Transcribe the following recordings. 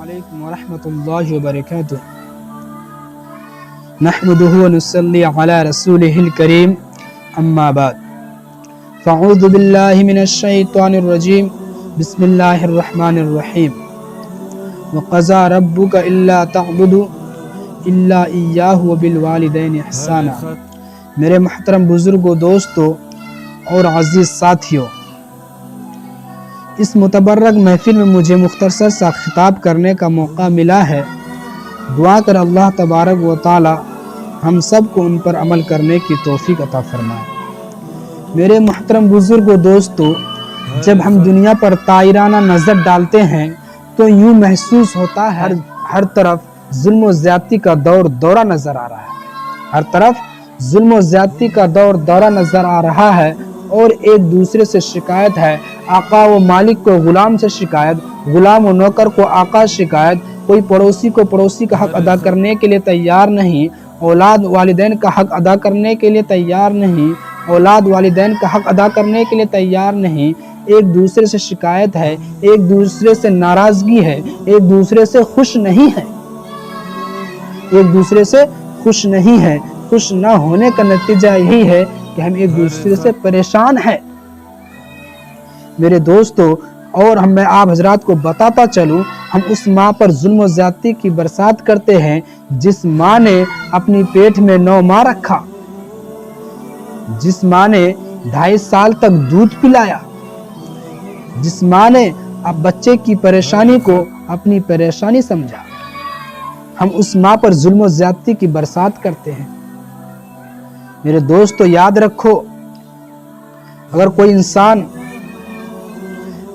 علیکم ورحمۃ اللہ وبرکاتہ نحمده ونصلی علی رسولہ الکریم اما بعد فاعوذ باللہ من الشیطان الرجیم بسم اللہ الرحمن الرحیم وقضى ربک الا تعبدوا الا ایاہ وبالوالدین احسانا۔ میرے محترم بزرگوں، دوستوں اور عزیز ساتھیوں، اس متبرک محفل میں مجھے مختصر سا خطاب کرنے کا موقع ملا ہے۔ دعا کر اللہ تبارک و تعالی ہم سب کو ان پر عمل کرنے کی توفیق عطا فرمائے۔ میرے محترم بزرگوں، دوستوں، جب ہم دنیا پر طائرانہ نظر ڈالتے ہیں تو یوں محسوس ہوتا ہے ہر طرف ظلم و زیادتی کا دورہ نظر آ رہا ہے۔ ہر طرف ظلم و زیادتی کا دورہ نظر آ رہا ہے اور ایک دوسرے سے شکایت ہے۔ آقا و مالک کو غلام سے شکایت، غلام و نوکر کو آقا شکایت، کوئی پڑوسی کو پڑوسی کا حق ادا کرنے کے لیے تیار نہیں، اولاد والدین کا حق ادا کرنے کے لیے تیار نہیں، اولاد والدین کا حق ادا کرنے کے لیے تیار نہیں۔ ایک دوسرے سے شکایت ہے، ایک دوسرے سے ناراضگی ہے، ایک دوسرے سے خوش نہیں ہے، ایک دوسرے سے خوش نہیں ہے۔ خوش نہ ہونے کا نتیجہ یہی ہے کہ ہم ایک دوسرے سے پریشان ہیں۔ میرے دوستو، اور میں آپ حضرات کو بتاتا چلوں، ہم اس ماں پر ظلم و زیادتی کی برسات کرتے ہیں جس ماں نے اپنی پیٹ میں 9 ماہ رکھا، جس ماں نے 2.5 سال تک دودھ پلایا، جس ماں نے اب بچے کی پریشانی کو اپنی پریشانی سمجھا۔ ہم اس ماں پر ظلم و زیادتی کی برسات کرتے ہیں۔ میرے دوستو، یاد رکھو، اگر کوئی انسان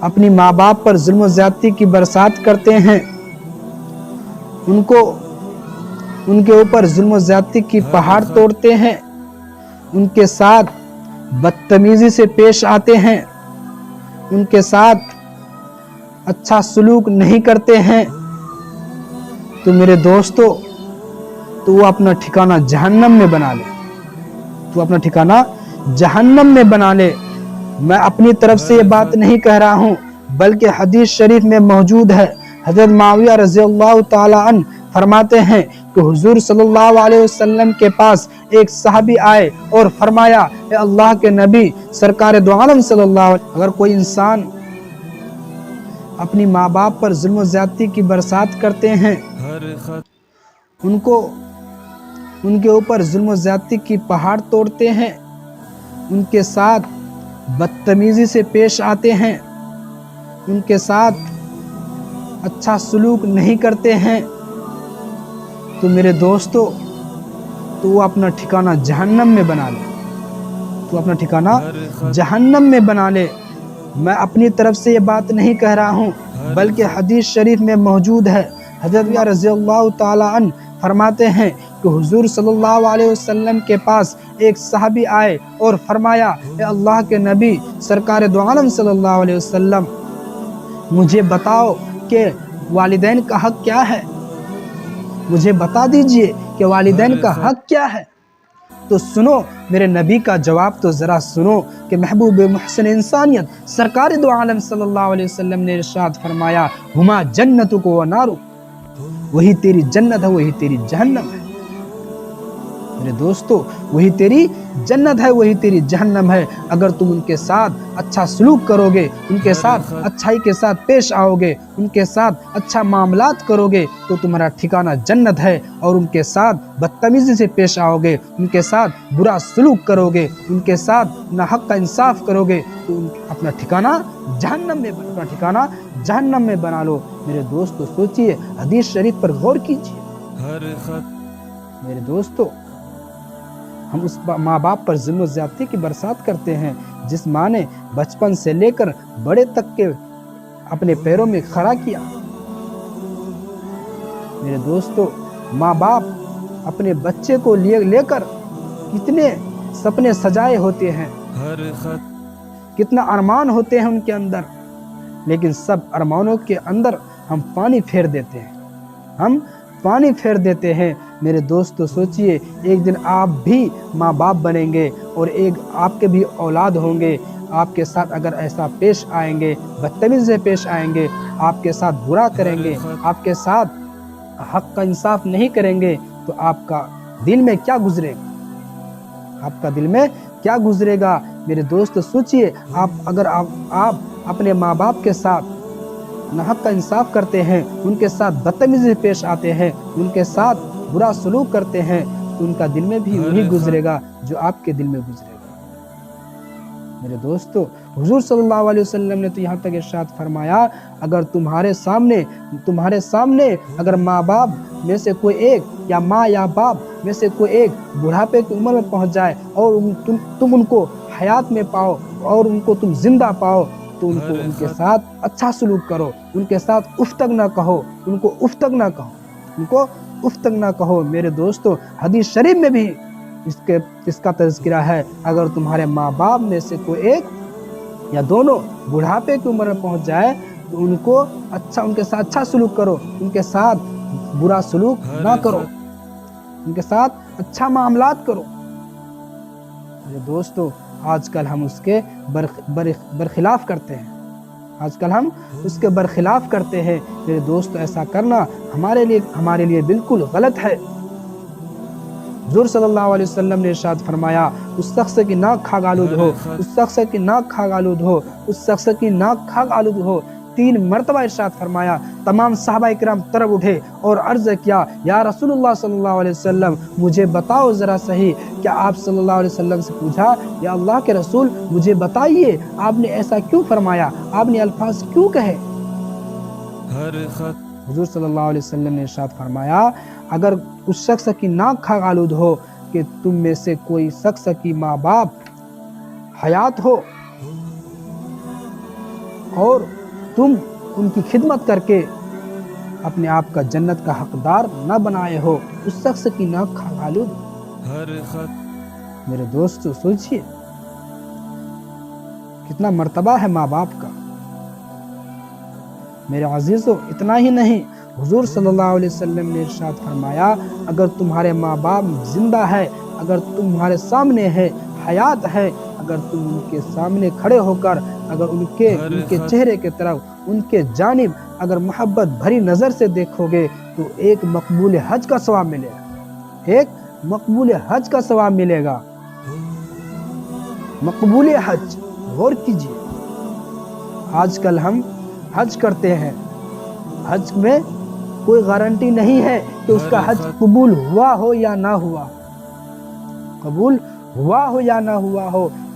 اپنی ماں باپ پر ظلم و زیادتی کی برسات کرتے ہیں، ان کے اوپر ظلم و زیادتی کی پہاڑ توڑتے ہیں، ان کے ساتھ بدتمیزی سے پیش آتے ہیں، ان کے ساتھ اچھا سلوک نہیں کرتے ہیں، تو میرے دوستو، تو وہ اپنا ٹھکانہ جہنم میں بنا لے، تو اپنا ٹھکانہ جہنم میں بنا لے۔ میں اپنی طرف سے یہ بات نہیں کہہ رہا ہوں، بلکہ حدیث شریف میں موجود ہے۔ حضرت معاویہ رضی اللہ تعالی عنہ فرماتے ہیں کہ حضور صلی اللہ علیہ وسلم کے پاس ایک صحابی آئے اور فرمایا، اے اللہ کے نبی سرکار دو عالم صلی اللہ علیہ وسلم، اگر کوئی انسان اپنی ماں باپ پر ظلم و زیادتی کی برسات کرتے ہیں، ان کے اوپر ظلم و زیادتی کی پہاڑ توڑتے ہیں، ان کے ساتھ بدتمیزی سے پیش آتے ہیں، ان کے ساتھ اچھا سلوک نہیں کرتے ہیں، تو میرے دوستو، تو وہ اپنا ٹھکانہ جہنم میں بنا لے، تو اپنا ٹھکانہ جہنم میں بنا لے۔ میں اپنی طرف سے یہ بات نہیں کہہ رہا ہوں، بلکہ حدیث شریف میں موجود ہے۔ حضرت رضی اللہ تعالی عنہ فرماتے ہیں کہ حضور صلی اللہ علیہ وسلم کے پاس ایک صحابی آئے اور فرمایا، اے اللہ کے نبی سرکار دو عالم صلی اللہ علیہ وسلم، مجھے بتاؤ کہ والدین کا حق کیا ہے، مجھے بتا دیجئے کہ والدین کا حق کیا ہے۔ تو سنو میرے نبی کا جواب، تو ذرا سنو کہ محبوب محسن انسانیت سرکار دو عالم صلی اللہ علیہ وسلم نے ارشاد فرمایا، ہما جنتک و نارک، وہی تیری جنت ہے، وہی تیری جہنم ہے۔ میرے دوستو، وہی تیری جنت ہے، وہی تیری جہنم ہے۔ اگر تم ان کے ساتھ اچھا سلوک کرو گے، ان کے ساتھ اچھائی کے ساتھ پیش آؤ گے، ان کے ساتھ اچھا معاملات کرو گے تو تمہارا ٹھکانہ جنت ہے، اور ان کے ساتھ بدتمیزی سے پیش آؤ گے، ان کے ساتھ برا سلوک کرو گے، ان کے ساتھ ناحق کا انصاف کرو گے تو اپنا ٹھکانہ جہنم میں بنا لو۔ میرے دوستو، سوچئے، حدیث شریف پر غور کیجئے۔ میرے دوستو، ہم اس ماں باپ پر ظلم و زیادتی کی برسات کرتے ہیں جس ماں نے بچپن سے لے کر بڑے تک کے اپنے پیروں میں کھڑا کیا۔ میرے دوستو، ماں باپ اپنے بچے کو لے کر کتنے سپنے سجائے ہوتے ہیں، کتنا ارمان ہوتے ہیں ان کے اندر، لیکن سب ارمانوں کے اندر ہم پانی پھیر دیتے ہیں، میرے دوستو سوچئے ایک دن آپ بھی ماں باپ بنیں گے اور ایک آپ کے بھی اولاد ہوں گے. آپ کے ساتھ اگر ایسا پیش آئیں گے, بدتمیزی سے پیش آئیں گے, آپ کے ساتھ برا کریں گے, آپ کے ساتھ حق کا انصاف نہیں کریں گے, تو آپ کا دل میں کیا گزرے گا؟ آپ کا دل میں کیا گزرے گا؟ میرے دوست سوچئے, اگر آپ اپنے ماں باپ کے ساتھ ناحق کا انصاف کرتے ہیں, ان کے ساتھ بدتمیزی سے پیش آتے ہیں, ان کے ساتھ برا سلوک کرتے ہیں, تو ان کا دل میں بھی وہی گزرے گا جو آپ کے دل میں گزرے گا. میرے دوستو, حضور صلی اللہ علیہ وسلم نے تو یہاں تک ارشاد فرمایا, اگر تمہارے سامنے اگر ماں باپ میں سے کوئی ایک یا ماں یا باپ میں سے کوئی ایک بڑھاپے کی عمر میں پہنچ جائے اور تم ان کو حیات میں پاؤ اور ان کو تم زندہ پاؤ, تو ان کے ساتھ اچھا سلوک کرو, ان کے ساتھ اف تک نہ کہو, ان کو اف تک نہ کہو. میرے دوستو, حدیث شریف میں بھی اس کا تذکرہ ہے, اگر تمہارے ماں باپ میں سے کوئی ایک یا دونوں بڑھاپے کی عمر میں پہنچ جائے تو ان کے ساتھ اچھا سلوک کرو, ان کے ساتھ برا سلوک نہ کرو, ان کے ساتھ اچھا معاملات کرو. میرے دوستو, آج کل ہم اس کے برخلاف کرتے ہیں, میرے دوستو, ایسا کرنا ہمارے لیے بالکل غلط ہے. حضور صلی اللہ علیہ وسلم نے ارشاد فرمایا, اس شخص کی ناک خاک آلود ہو, 3 مرتبہ ارشاد فرمایا. تمام صحابہ کرام طرف اٹھے اور عرض کیا, یا رسول اللہ صلی اللہ علیہ وسلم مجھے بتاؤ ذرا صحیح. کیا آپ صلی اللہ علیہ وسلم سے پوچھا, یا اللہ کے رسول مجھے بتائیے آپ نے ایسا کیوں فرمایا, آپ نے الفاظ کیوں کہے؟ حضور صلی اللہ علیہ وسلم نے ارشاد فرمایا, اگر اس شخص کی ناک خاک آلود ہو کہ تم میں سے کوئی شخص کی ماں باپ حیات ہو اور تم ان کی خدمت کر کے اپنے آپ کا جنت کا حقدار نہ بنائے ہو, اس شخص کی ناک خاک آلود. میرے دوستو سوچئے کتنا مرتبہ ہے ماں باپ کا. میرے عزیزو, اتنا ہی نہیں, حضور صلی اللہ علیہ وسلم نے ارشاد فرمایا, اگر تمہارے ماں باپ زندہ ہے, اگر تمہارے سامنے ہے, حیات ہے, اگر تم ان کے سامنے کھڑے ہو کر اگر ان کے چہرے کے طرف, ان کے جانب اگر محبت بھری نظر سے دیکھو گے تو ایک مقبول حج کا ثواب ملے گا, ایک مقبول حج کا ثواب ملے گا. مقبول حج, غور کیجئے, آج کل ہم حج کرتے ہیں, حج میں کوئی گارنٹی نہیں ہے کہ اس کا حج قبول ہوا ہو یا نہ ہوا,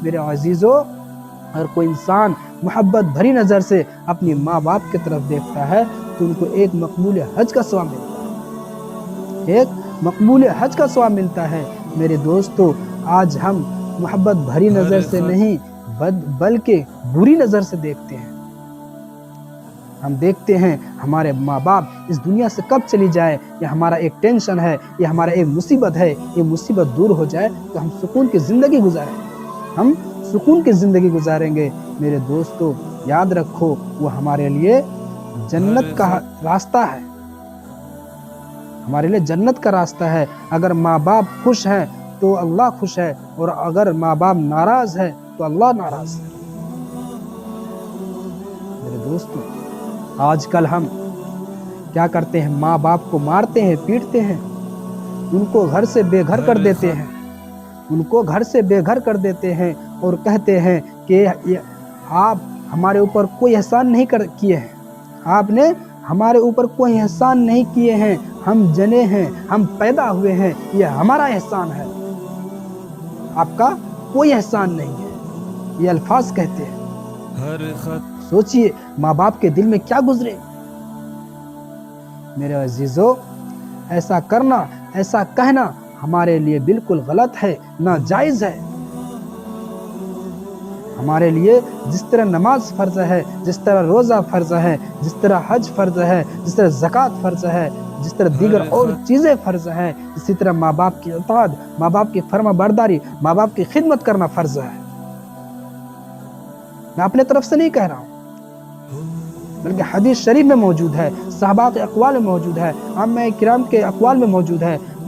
میرے عزیزو, اگر کوئی انسان محبت بھری نظر سے اپنی ماں باپ کی طرف دیکھتا ہے تو ان کو ایک مقبول حج کا ثواب ملتا ہے, میرے دوستو, آج ہم محبت بھری نظر سے نہیں بلکہ بری نظر سے دیکھتے ہیں. ہم دیکھتے ہیں ہمارے ماں باپ اس دنیا سے کب چلی جائے, یہ ہمارا ایک ٹینشن ہے, یہ ہمارا ایک مصیبت ہے, یہ مصیبت دور ہو جائے تو ہم سکون کی زندگی گزاریں گے. میرے دوستو, یاد رکھو, وہ ہمارے لیے جنت کا راستہ ہے, اگر ماں باپ خوش ہیں تو اللہ خوش ہے, اور اگر ماں باپ ناراض ہے تو اللہ ناراض ہے. میرے دوستو, آج کل ہم کیا کرتے ہیں, ماں باپ کو مارتے ہیں, پیٹتے ہیں, ان کو گھر سے بے گھر کر دیتے ہیں, اور کہتے ہیں کہ آپ ہمارے اوپر کوئی احسان نہیں کیے ہیں, آپ نے ہمارے اوپر کوئی احسان نہیں کیے ہیں, ہم جنے ہیں, ہم پیدا ہوئے ہیں, یہ ہمارا احسان ہے, آپ کا کوئی احسان نہیں ہے, یہ الفاظ کہتے ہیں. سوچئے ماں باپ کے دل میں کیا گزرے. میرے عزیزو, ایسا کرنا, ایسا کہنا ہمارے لیے بالکل غلط ہے, ناجائز ہے. ہمارے لیے جس طرح نماز فرض ہے, جس طرح روزہ فرض ہے, جس طرح حج فرض ہے, جس طرح زکوٰۃ فرض ہے, جس طرح دیگر اور چیزیں فرض ہیں, اسی طرح ماں باپ کی اطاعت, ماں باپ کی فرما برداری, ماں باپ کی خدمت کرنا فرض ہے. میں اپنے طرف سے نہیں کہہ رہا ہوں, بلکہ حدیث شریف میں موجود ہے, صحابہ کے اقوال میں موجود ہے, عامہ کرام کے اقوال میں موجود ہے.